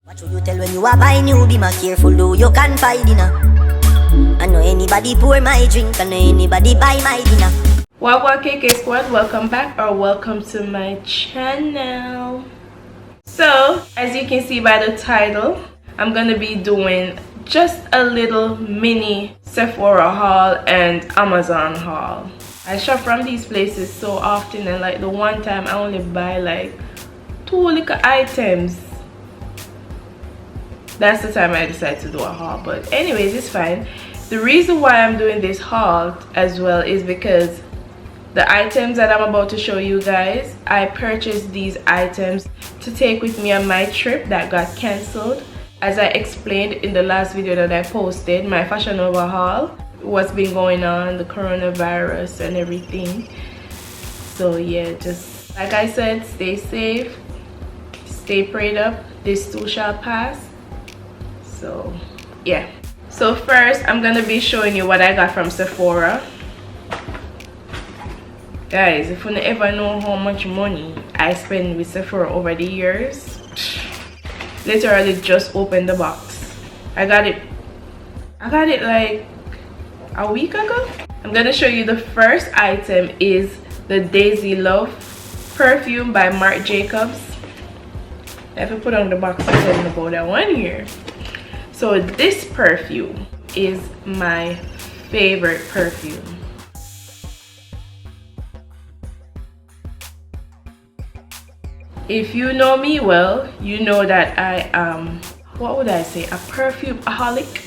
What should you tell when you are buying new? Be more careful though, you can find dinner. I know anybody pour my drink, I know anybody buy my dinner. Wagwan KK Squad, welcome back or welcome to my channel. So, as you can see by the title, I'm gonna be doing just a little mini Sephora haul and Amazon haul. I shop from these places so often, and like the one time I only buy like 2 little items. That's the time I decided to do a haul, but anyways, it's fine. The reason why I'm doing this haul as well is because the items that I'm about to show you guys, I purchased these items to take with me on my trip that got cancelled. As I explained in the last video that I posted, my Fashion Nova haul, what's been going on, the coronavirus and everything. So yeah, just like I said, stay safe, stay prayed up, this too shall pass. So yeah, so first I'm gonna be showing you what I got from Sephora. Guys, if you ever know how much money I spend with Sephora over the years, literally just opened the box. I got it like a week ago. I'm gonna show you the first item is the Daisy Love perfume by Marc Jacobs. If I put on the box, I'm telling about that one here. So this perfume is my favorite perfume. If you know me well, you know that I am, what would I say, a perfume-aholic.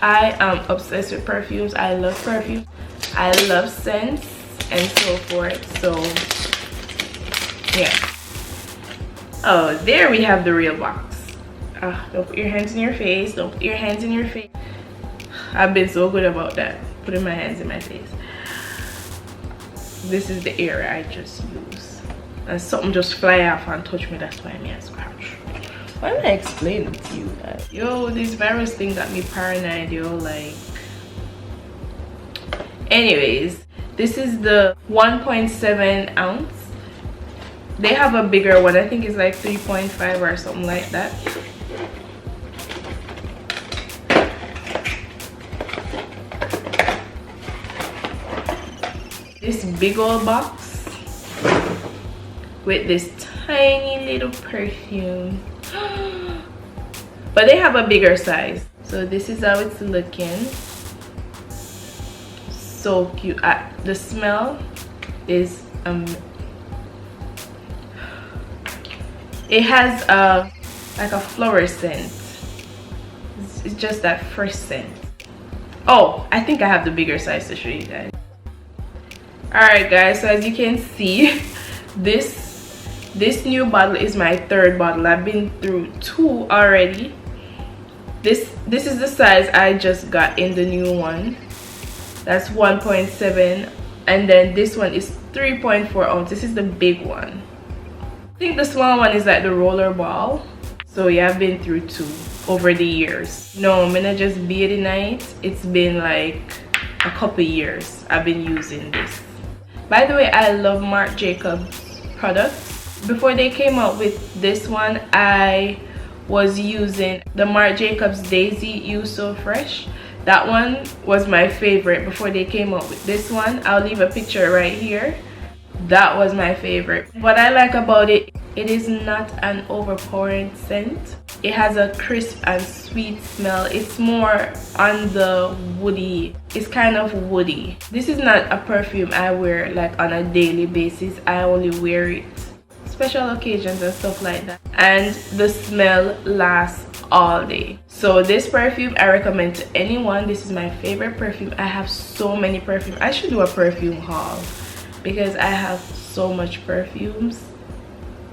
I am obsessed with perfumes. I love perfume. I love scents and so forth. So yeah. Oh, there we have the real box. Don't put your hands in your face. Don't put your hands in your face. I've been so good about that, putting my hands in my face. This is the area I just use. And something just fly off and touch me, that's why I'm here scratch. Why am I explaining to you guys? Yo, this virus thing got me paranoid, yo, like. Anyways, this is the 1.7 ounce. They have a bigger one, I think it's like 3.5 or something like that. This big old box with this tiny little perfume. But they have a bigger size. So this is how it's looking. So cute. The smell is it has like a flower scent. It's just that fresh scent. Oh, I think I have the bigger size to show you guys. Alright guys, so as you can see, this new bottle is my third bottle. I've been through 2 already. This is the size I just got in the new one. That's 1.7, and then this one is 3.4 ounce. This is the big one. I think the small one is like the roller ball. So yeah, I've been through 2 over the years. No, I'm gonna just be it tonight. It's been like a couple years I've been using this. By the way, I love Marc Jacobs products. Before they came out with this one, I was using the Marc Jacobs Daisy You So Fresh. That one was my favorite before they came out with this one. I'll leave a picture right here. That was my favorite. What I like about it, it is not an overpowering scent. It has a crisp and sweet smell. It's more on the woody. It's kind of woody. This is not a perfume I wear like on a daily basis. I only wear it special occasions and stuff like that. And the smell lasts all day. So this perfume I recommend to anyone. This is my favorite perfume. I have so many perfumes. I should do a perfume haul because I have so much perfumes,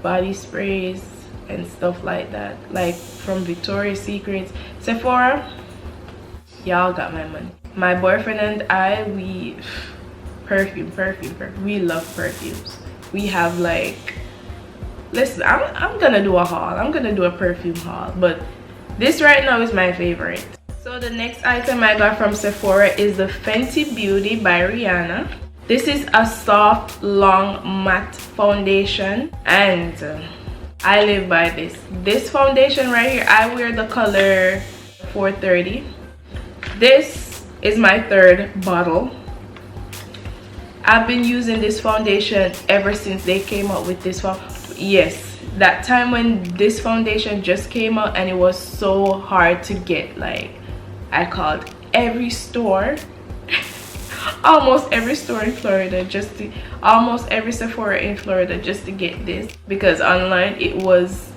body sprays and stuff like that, like from Victoria's Secret, Sephora. Y'all got my money. My boyfriend and I, we perfume. We love perfumes. We have like, listen, I'm gonna do a haul. I'm gonna do a perfume haul, but this right now is my favorite. So the next item I got from Sephora is the Fenty Beauty by Rihanna. This is a soft, long matte foundation, and I live by this foundation right here. I wear the color 430. This is my third bottle. I've been using this foundation ever since they came out with this one. Yes, that time when this foundation just came out and it was so hard to get. Like, I called every store, almost every store in Florida, almost every Sephora in Florida just to get this, because online it was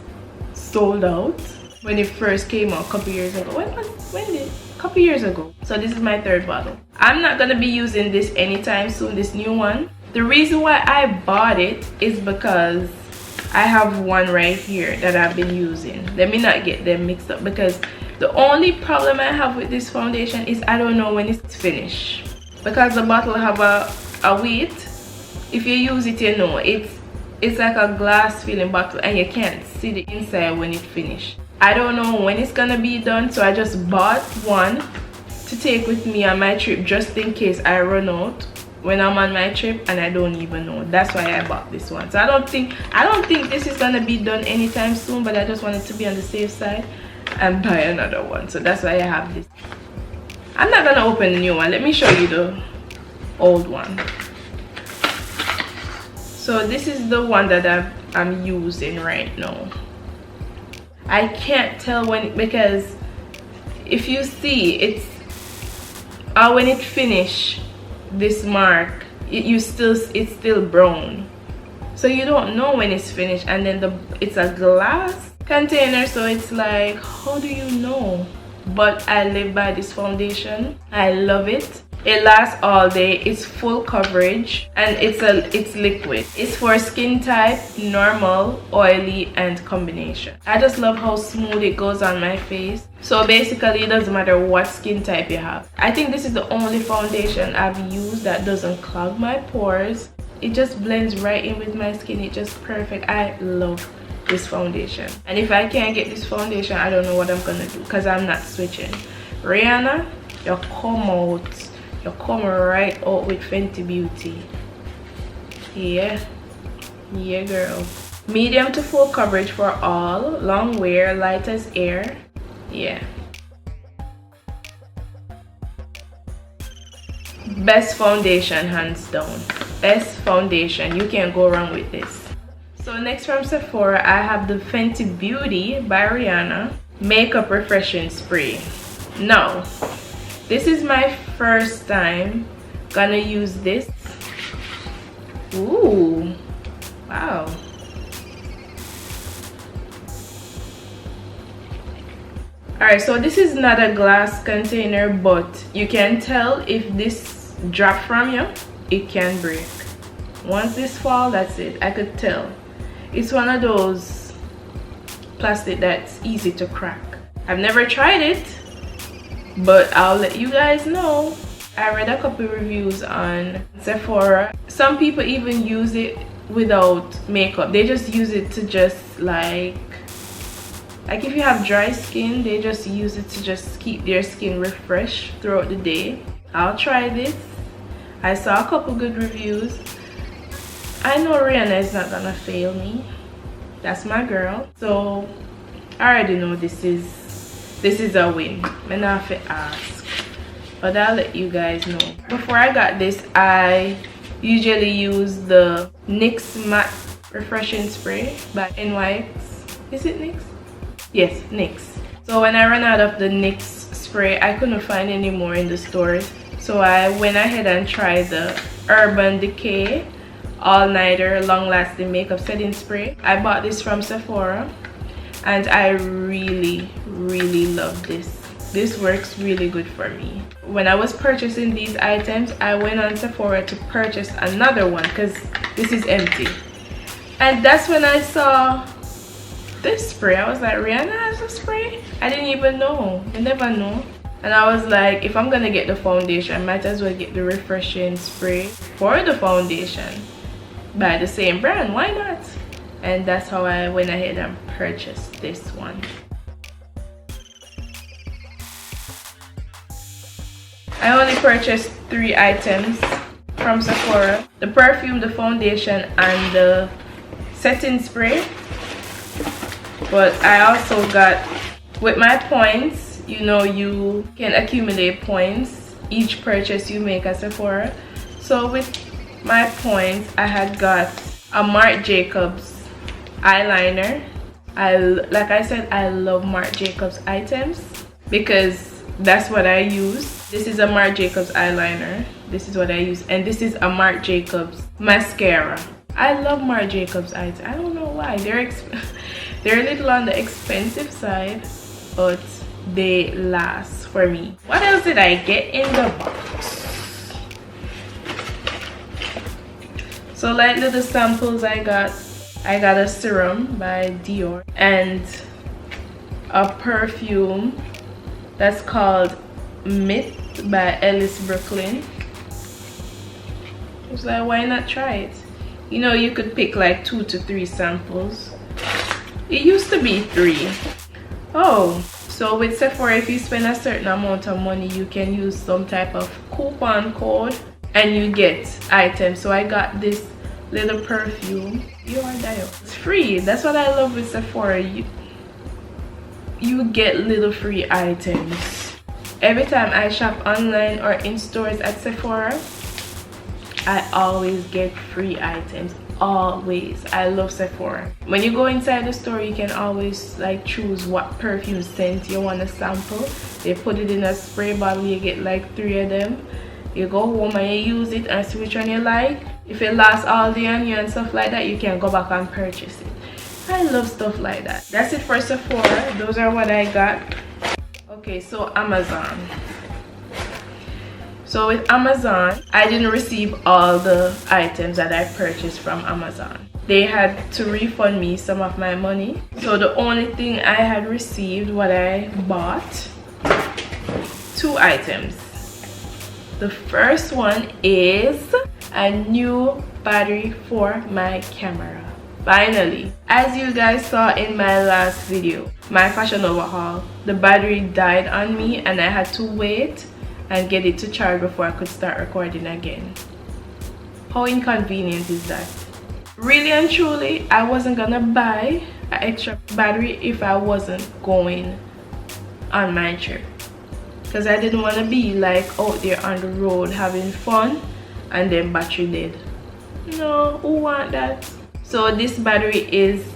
sold out when it first came out a couple years ago. When did? A couple years ago. So this is my third bottle. I'm not gonna be using this anytime soon, this new one. The reason why I bought it is because I have one right here that I've been using. Let me not get them mixed up, because the only problem I have with this foundation is I don't know when it's finished, because the bottle have a weight. If you use it, you know it's like a glass filling bottle and you can't see the inside when it's finished. I don't know when it's gonna be done, so I just bought one to take with me on my trip just in case I run out when I'm on my trip and I don't even know. That's why I bought this one. So I don't think this is gonna be done anytime soon, but I just wanted to be on the safe side and buy another one. So that's why I have this. I'm not gonna open the new one. Let me show you the old one. So this is the one that I'm using right now. I can't tell when, because if you see, it's when it finished this MARC, it's still brown, so you don't know when it's finished. And then it's a glass container, so it's like, how do you know? But I live by this foundation. I love it. It lasts all day. It's full coverage and it's liquid. It's for skin type, normal, oily, and combination. I just love how smooth it goes on my face. So basically it doesn't matter what skin type you have. I think this is the only foundation I've used that doesn't clog my pores. It just blends right in with my skin. It's just perfect. I love this foundation, and if I can't get this foundation, I don't know what I'm gonna do, because I'm not switching. Rihanna, you come right out with Fenty Beauty. Yeah girl. Medium to full coverage for all, long wear, light as air. Yeah, best foundation, hands down. Best foundation, you can't go wrong with this. So next from Sephora, I have the Fenty Beauty by Rihanna Makeup Refreshing Spray. Now, this is my first time gonna use this. Ooh, wow. Alright, so this is not a glass container, but you can tell if this drop from you, it can break. Once this fall, that's it. I could tell. It's one of those plastic that's easy to crack. I've never tried it, but I'll let you guys know. I read a couple reviews on Sephora. Some people even use it without makeup. They just use it to just like if you have dry skin, they just use it to just keep their skin refreshed throughout the day. I'll try this. I saw a couple good reviews. I know Rihanna is not gonna fail me. That's my girl. So I already know this is a win. I'm not have to ask, but I'll let you guys know. Before I got this, I usually use the NYX Matte Refreshing Spray by NYX. Is it NYX? Yes, NYX. So when I ran out of the NYX spray, I couldn't find any more in the stores. So I went ahead and tried the Urban Decay All-Nighter Long Lasting Makeup Setting Spray. I bought this from Sephora and I really love this. This works really good for me. When I was purchasing these items, I went on Sephora to purchase another one because this is empty. And that's when I saw this spray. I was like, Rihanna has a spray? I didn't even know. I never know. And I was like, if I'm gonna get the foundation, I might as well get the refreshing spray for the foundation by the same brand. Why not? And that's how I went ahead and purchased this one. I only purchased 3 items from Sephora: the perfume, the foundation, and the setting spray. But I also got, with my points, you know, you can accumulate points each purchase you make at Sephora. So with my points, I had got a Marc Jacobs eyeliner. Like I said, I love Marc Jacobs items because that's what I use. This is a Marc Jacobs eyeliner. This is what I use. And this is a Marc Jacobs mascara. I love Marc Jacobs items. I don't know why. They're a little on the expensive side, but they last for me. What else did I get in the box? So like little samples, I got a serum by Dior and a perfume that's called Myth by Ellis Brooklyn. I was like, why not try it? You know, you could pick like 2 to 3 samples. It used to be 3. Oh, so with Sephora, if you spend a certain amount of money, you can use some type of coupon code and you get items. So I got this little perfume. It's free. That's what I love with Sephora. You get little free items. Every time I shop online or in stores at Sephora, I always get free items. Always. I love Sephora. When you go inside the store, you can always like choose what perfume scent you want to sample. They put it in a spray bottle. You get like 3 of them. You go home and you use it and see which one you like. If it lasts all day on you and stuff like that, you can go back and purchase it. I love stuff like that. That's it for Sephora. Those are what I got. Okay, so Amazon. So with Amazon, I didn't receive all the items that I purchased from Amazon. They had to refund me some of my money. So the only thing I had received, what I bought, 2 items. The first one is a new battery for my camera. Finally, as you guys saw in my last video, my Fashion Nova haul, the battery died on me and I had to wait and get it to charge before I could start recording again. How inconvenient is that? Really and truly, I wasn't gonna buy an extra battery if I wasn't going on my trip, because I didn't want to be like out there on the road having fun and then battery dead. No, who want that? So this battery is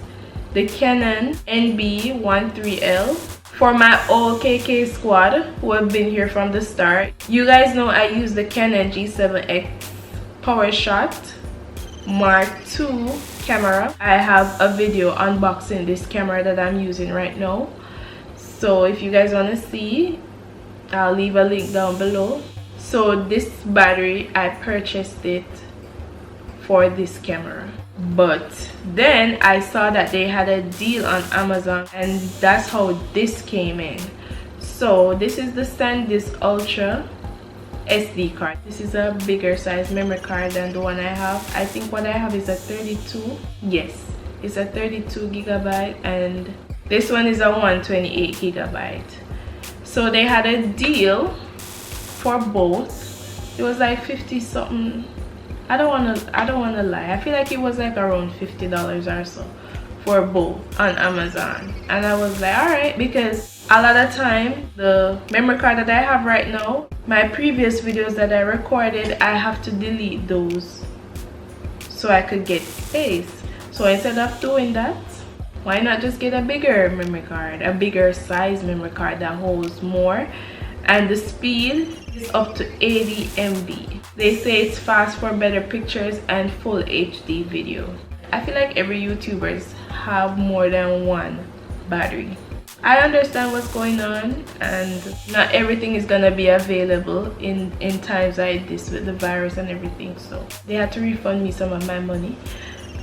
the Canon NB13L. For my OKK squad who have been here from the start, you guys know I use the Canon G7X PowerShot Mark II camera. I have a video unboxing this camera that I'm using right now. So if you guys want to see, I'll leave a link down below. So this battery, I purchased it for this camera. But then I saw that they had a deal on Amazon and that's how this came in. So this is the SanDisk Ultra SD card. This is a bigger size memory card than the one I have. I think what I have is a 32. Yes, it's a 32 gigabyte and this one is a 128 gigabyte. So they had a deal for both. It was like 50 something. I don't wanna lie. I feel like it was like around $50 or so for both on Amazon. And I was like, alright, because a lot of time the memory card that I have right now, my previous videos that I recorded, I have to delete those so I could get space. So instead of doing that, why not just get a bigger memory card, a bigger size memory card that holds more, and the speed is up to 80 MB. They say it's fast for better pictures and full HD video. I feel like every YouTubers have more than one battery. I understand what's going on and not everything is gonna be available in times like this with the virus and everything, so they had to refund me some of my money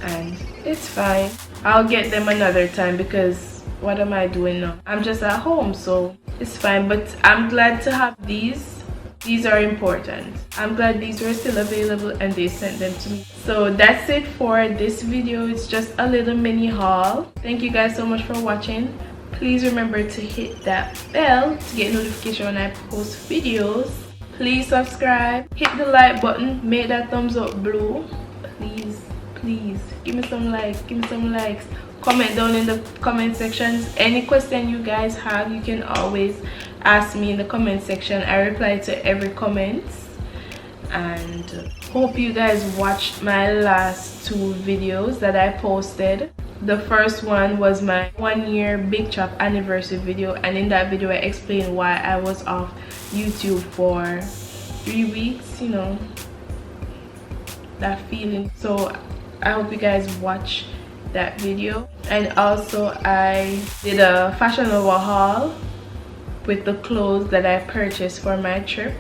and it's fine. I'll get them another time because what am I doing now? I'm just at home, so it's fine. But I'm glad to have these. These are important. I'm glad these were still available and they sent them to me. So that's it for this video. It's just a little mini haul. Thank you guys so much for watching. Please remember to hit that bell to get notification when I post videos. Please subscribe, hit the like button, make that thumbs up blue. Please give me some likes, comment down in the comment sections. Any question you guys have, you can always ask me in the comment section. I reply to every comment. And hope you guys watched my last 2 videos that I posted. The first one was my 1-year Big Chop anniversary video, and in that video I explained why I was off YouTube for 3 weeks, you know, that feeling. So I hope you guys watch that video. And also I did a Fashion Nova haul with the clothes that I purchased for my trip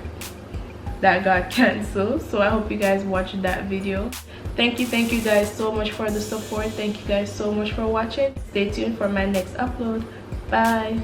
that got cancelled. So I hope you guys watched that video. Thank you guys so much for the support. Thank you guys so much for watching. Stay tuned for my next upload. Bye.